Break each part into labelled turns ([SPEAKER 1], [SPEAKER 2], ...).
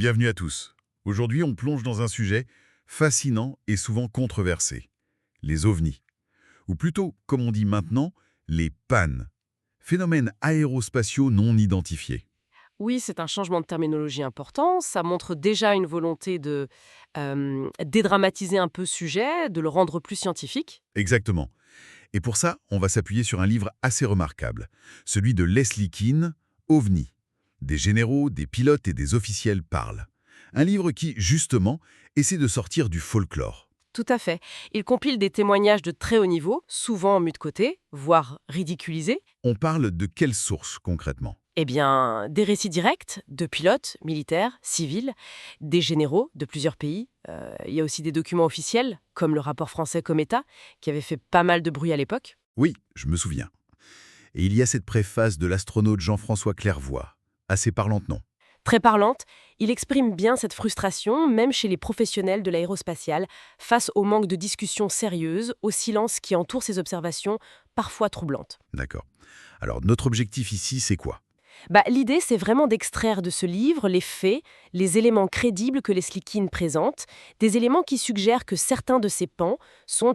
[SPEAKER 1] Bienvenue à tous. Aujourd'hui, on plonge dans un sujet fascinant et souvent controversé, les ovnis. Ou plutôt, comme on dit maintenant, les pannes. Phénomènes aérospatiaux non identifiés.
[SPEAKER 2] Oui, c'est un changement de terminologie important. Ça montre déjà une volonté de dédramatiser un peu ce sujet, de le rendre plus scientifique.
[SPEAKER 1] Exactement. Et pour ça, on va s'appuyer sur un livre assez remarquable, celui de Leslie Kean, OVNI. Des généraux, des pilotes et des officiels parlent. Un livre qui, justement, essaie de sortir du folklore.
[SPEAKER 2] Tout à fait. Il compile des témoignages de très haut niveau, souvent mis de côté, voire ridiculisés.
[SPEAKER 1] On parle de quelle source concrètement?
[SPEAKER 2] Eh bien, des récits directs de pilotes, militaires, civils, des généraux de plusieurs pays. Il y a aussi des documents officiels, comme le rapport français Cometa, qui avait fait pas mal de bruit à l'époque.
[SPEAKER 1] Oui, je me souviens. Et il y a cette préface de l'astronaute Jean-François Clairvoy, assez parlante, non?
[SPEAKER 2] Très parlante, il exprime bien cette frustration, même chez les professionnels de l'aérospatiale, face au manque de discussions sérieuses, au silence qui entoure ces observations, parfois troublantes.
[SPEAKER 1] D'accord. Alors, notre objectif ici, c'est quoi?
[SPEAKER 2] L'idée, c'est vraiment d'extraire de ce livre les faits, les éléments crédibles que Leslie Kean présente, des éléments qui suggèrent que certains de ces pans sont,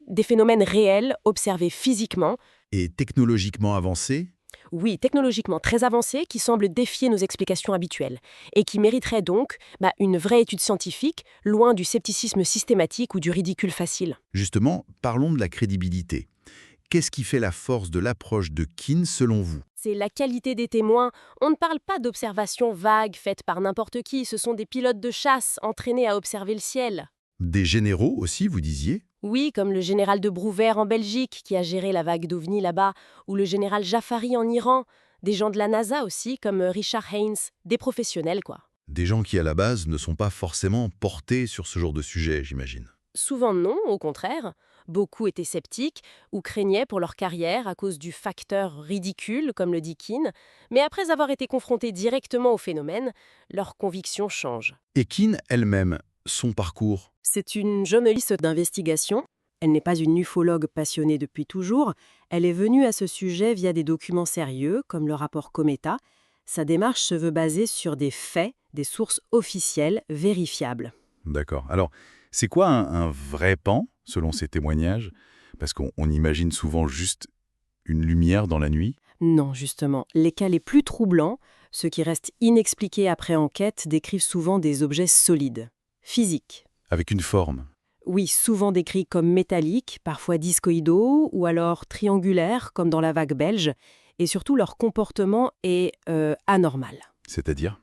[SPEAKER 2] des phénomènes réels, observés physiquement,
[SPEAKER 1] Et technologiquement avancé?
[SPEAKER 2] oui, technologiquement très avancés, qui semblent défier nos explications habituelles, et qui mériteraient donc une vraie étude scientifique, loin du scepticisme systématique ou du ridicule facile.
[SPEAKER 1] Justement, parlons de la crédibilité. Qu'est-ce qui fait la force de l'approche de Kean selon vous?
[SPEAKER 2] C'est la qualité des témoins. On ne parle pas d'observations vagues faites par n'importe qui, ce sont des pilotes de chasse entraînés à observer le ciel.
[SPEAKER 1] Des généraux aussi, vous disiez?
[SPEAKER 2] Oui, comme le général de Brouwer en Belgique, qui a géré la vague d'OVNI là-bas, ou le général Jafari en Iran, des gens de la NASA aussi, comme Richard Haynes, des professionnels quoi.
[SPEAKER 1] Des gens qui, à la base, ne sont pas forcément portés sur ce genre de sujet, j'imagine.
[SPEAKER 2] Souvent non, au contraire. Beaucoup étaient sceptiques ou craignaient pour leur carrière à cause du facteur ridicule, comme le dit Keane, mais après avoir été confrontés directement au phénomène, leurs convictions changent.
[SPEAKER 1] Et Kean elle-même, son parcours?
[SPEAKER 2] C'est une journaliste d'investigation. Elle n'est pas une ufologue passionnée depuis toujours. Elle est venue à ce sujet via des documents sérieux, comme le rapport Cometa. Sa démarche se veut basée sur des faits, des sources officielles, vérifiables.
[SPEAKER 1] D'accord. Alors, c'est quoi un vrai pan, selon ces témoignages? Parce qu'on imagine souvent juste une lumière dans la nuit.
[SPEAKER 2] Non, justement. Les cas les plus troublants, ceux qui restent inexpliqués après enquête, décrivent souvent des objets solides, physiques.
[SPEAKER 1] Avec une forme.
[SPEAKER 2] Oui, souvent décrits comme métalliques, parfois discoïdaux, ou alors triangulaires, comme dans la vague belge, et surtout leur comportement est anormal.
[SPEAKER 1] C'est-à-dire?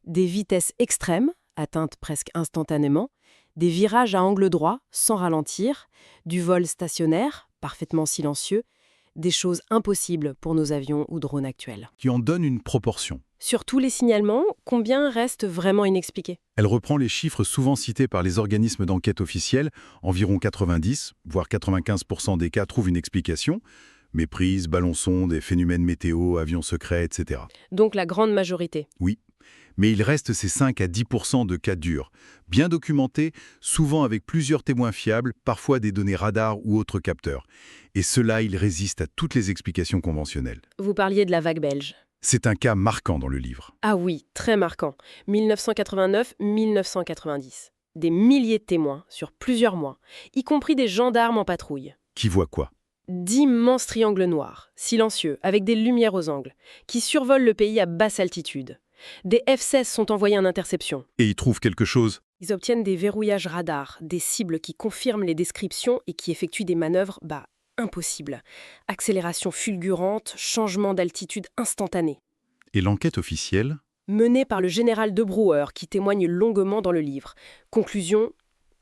[SPEAKER 2] Des vitesses extrêmes, atteintes presque instantanément, des virages à angle droit, sans ralentir, du vol stationnaire, parfaitement silencieux, des choses impossibles pour nos avions ou drones actuels.
[SPEAKER 1] Qui en donne une proportion.
[SPEAKER 2] Sur tous les signalements, combien restent vraiment inexpliqués?
[SPEAKER 1] Elle reprend les chiffres souvent cités par les organismes d'enquête officiels, environ 90, voire 95% des cas trouvent une explication. Méprise, ballons-sondes, des phénomènes météo, avions secrets, etc.
[SPEAKER 2] Donc la grande majorité.
[SPEAKER 1] Oui, mais il reste ces 5 à 10% de cas durs, bien documentés, souvent avec plusieurs témoins fiables, parfois des données radars ou autres capteurs. Et ceux-là, ils résistent à toutes les explications conventionnelles.
[SPEAKER 2] Vous parliez de la vague belge.
[SPEAKER 1] C'est un cas marquant dans le livre.
[SPEAKER 2] Ah oui, très marquant. 1989-1990. Des milliers de témoins sur plusieurs mois, y compris des gendarmes en patrouille.
[SPEAKER 1] Qui voit quoi?
[SPEAKER 2] D'immenses triangles noirs, silencieux, avec des lumières aux angles, qui survolent le pays à basse altitude. Des F-16 sont envoyés en interception.
[SPEAKER 1] Et ils trouvent quelque chose?
[SPEAKER 2] Ils obtiennent des verrouillages radars, des cibles qui confirment les descriptions et qui effectuent des manœuvres, impossibles. Accélération fulgurante, changement d'altitude instantané.
[SPEAKER 1] Et l'enquête officielle?
[SPEAKER 2] Menée par le général de Brouwer, qui témoigne longuement dans le livre. Conclusion,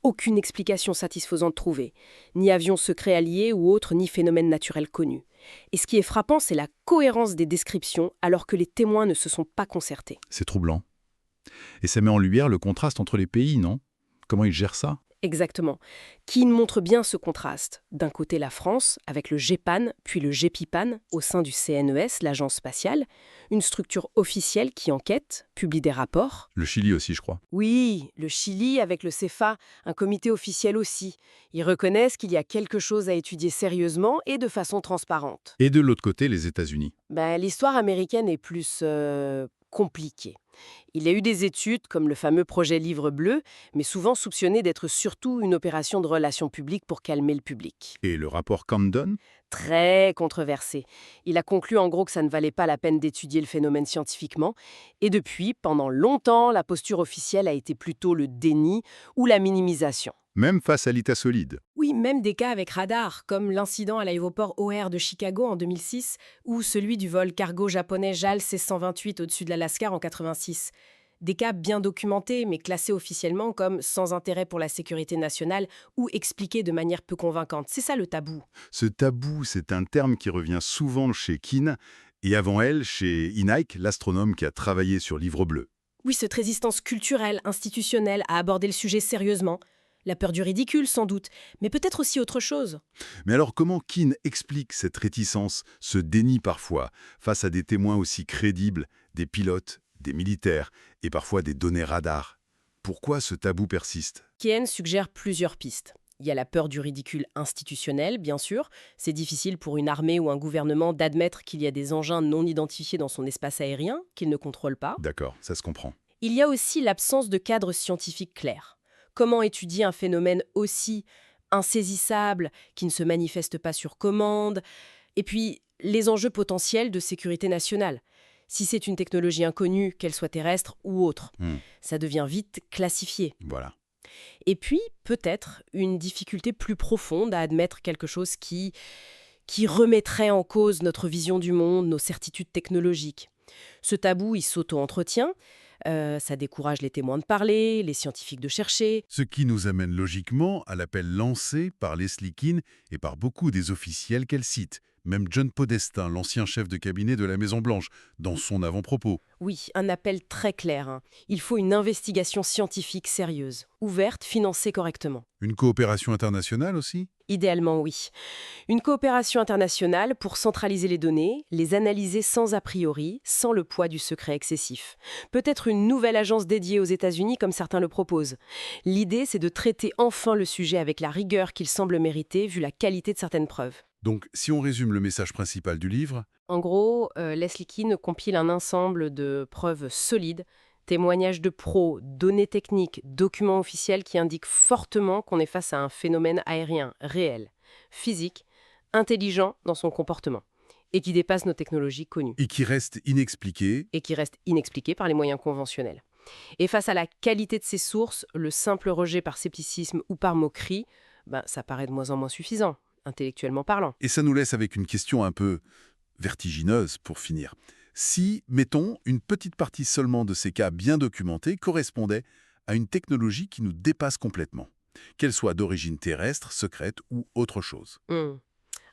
[SPEAKER 2] aucune explication satisfaisante trouvée. Ni avion secret allié ou autre, ni phénomène naturel connu. Et ce qui est frappant, c'est la cohérence des descriptions, alors que les témoins ne se sont pas concertés.
[SPEAKER 1] C'est troublant. Et ça met en lumière le contraste entre les pays, non? Comment ils gèrent ça?
[SPEAKER 2] Exactement. Keane montre bien ce contraste. D'un côté, la France, avec le GEPAN, puis le GEPIPAN, au sein du CNES, l'agence spatiale, une structure officielle qui enquête, publie des rapports.
[SPEAKER 1] Le Chili aussi, je crois.
[SPEAKER 2] Oui, le Chili, avec le CEFA, un comité officiel aussi. Ils reconnaissent qu'il y a quelque chose à étudier sérieusement et de façon transparente.
[SPEAKER 1] Et de l'autre côté, les États-Unis.
[SPEAKER 2] L'histoire américaine est plus compliqué. Il y a eu des études comme le fameux projet Livre bleu, mais souvent soupçonné d'être surtout une opération de relations publiques pour calmer le public.
[SPEAKER 1] Et le rapport Camden?
[SPEAKER 2] Très controversé. Il a conclu en gros que ça ne valait pas la peine d'étudier le phénomène scientifiquement, et depuis, pendant longtemps, la posture officielle a été plutôt le déni ou la minimisation.
[SPEAKER 1] Même face à l'état solide.
[SPEAKER 2] Oui, même des cas avec radar, comme l'incident à l'aéroport O'Hare de Chicago en 2006 ou celui du vol cargo japonais JAL C-128 au-dessus de l'Alaska en 86. Des cas bien documentés, mais classés officiellement comme sans intérêt pour la sécurité nationale ou expliqués de manière peu convaincante. C'est ça le tabou.
[SPEAKER 1] Ce tabou, c'est un terme qui revient souvent chez Keane, et avant elle, chez Ike, l'astronome qui a travaillé sur Livre bleu.
[SPEAKER 2] Oui, cette résistance culturelle, institutionnelle à aborder le sujet sérieusement. La peur du ridicule, sans doute, mais peut-être aussi autre chose.
[SPEAKER 1] Mais alors comment Keane explique cette réticence, ce déni parfois, face à des témoins aussi crédibles, des pilotes, des militaires et parfois des données radar? Pourquoi ce tabou persiste?
[SPEAKER 2] Keane suggère plusieurs pistes. Il y a la peur du ridicule institutionnel, bien sûr. C'est difficile pour une armée ou un gouvernement d'admettre qu'il y a des engins non identifiés dans son espace aérien, qu'il ne contrôle pas.
[SPEAKER 1] D'accord, ça se comprend.
[SPEAKER 2] Il y a aussi l'absence de cadre scientifique clair. Comment étudier un phénomène aussi insaisissable, qui ne se manifeste pas sur commande? Et puis, les enjeux potentiels de sécurité nationale. Si c'est une technologie inconnue, qu'elle soit terrestre ou autre, ça devient vite classifié.
[SPEAKER 1] Voilà.
[SPEAKER 2] Et puis, peut-être, une difficulté plus profonde à admettre quelque chose qui remettrait en cause notre vision du monde, nos certitudes technologiques. Ce tabou, il s'auto-entretient. Ça décourage les témoins de parler, les scientifiques de chercher.
[SPEAKER 1] Ce qui nous amène logiquement à l'appel lancé par Leslie Keane et par beaucoup des officiels qu'elle cite, même John Podesta, l'ancien chef de cabinet de la Maison-Blanche, dans son avant-propos.
[SPEAKER 2] Oui, un appel très clair. Il faut une investigation scientifique sérieuse, ouverte, financée correctement.
[SPEAKER 1] Une coopération internationale aussi?
[SPEAKER 2] Idéalement, oui. Une coopération internationale pour centraliser les données, les analyser sans a priori, sans le poids du secret excessif. Peut-être une nouvelle agence dédiée aux États-Unis comme certains le proposent. L'idée, c'est de traiter enfin le sujet avec la rigueur qu'il semble mériter vu la qualité de certaines preuves.
[SPEAKER 1] Donc, si on résume le message principal du livre,
[SPEAKER 2] En gros, Leslie Keane compile un ensemble de preuves solides, témoignages de pros, données techniques, documents officiels qui indiquent fortement qu'on est face à un phénomène aérien réel, physique, intelligent dans son comportement, et qui dépasse nos technologies connues,
[SPEAKER 1] et qui reste inexpliqué,
[SPEAKER 2] et qui reste inexpliqué par les moyens conventionnels. Et face à la qualité de ces sources, le simple rejet par scepticisme ou par moquerie, ça paraît de moins en moins suffisant, intellectuellement parlant.
[SPEAKER 1] et ça nous laisse avec une question un peu vertigineuse pour finir. Si, mettons, une petite partie seulement de ces cas bien documentés correspondait à une technologie qui nous dépasse complètement, qu'elle soit d'origine terrestre, secrète ou autre chose.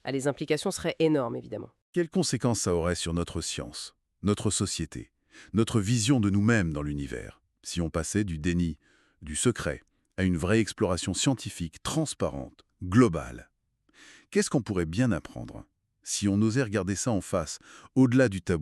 [SPEAKER 2] Les implications seraient énormes, évidemment.
[SPEAKER 1] Quelles conséquences ça aurait sur notre science, notre société, notre vision de nous-mêmes dans l'univers, si on passait du déni, du secret, à une vraie exploration scientifique, transparente, globale? Qu'est-ce qu'on pourrait bien apprendre si on osait regarder ça en face, au-delà du tabou?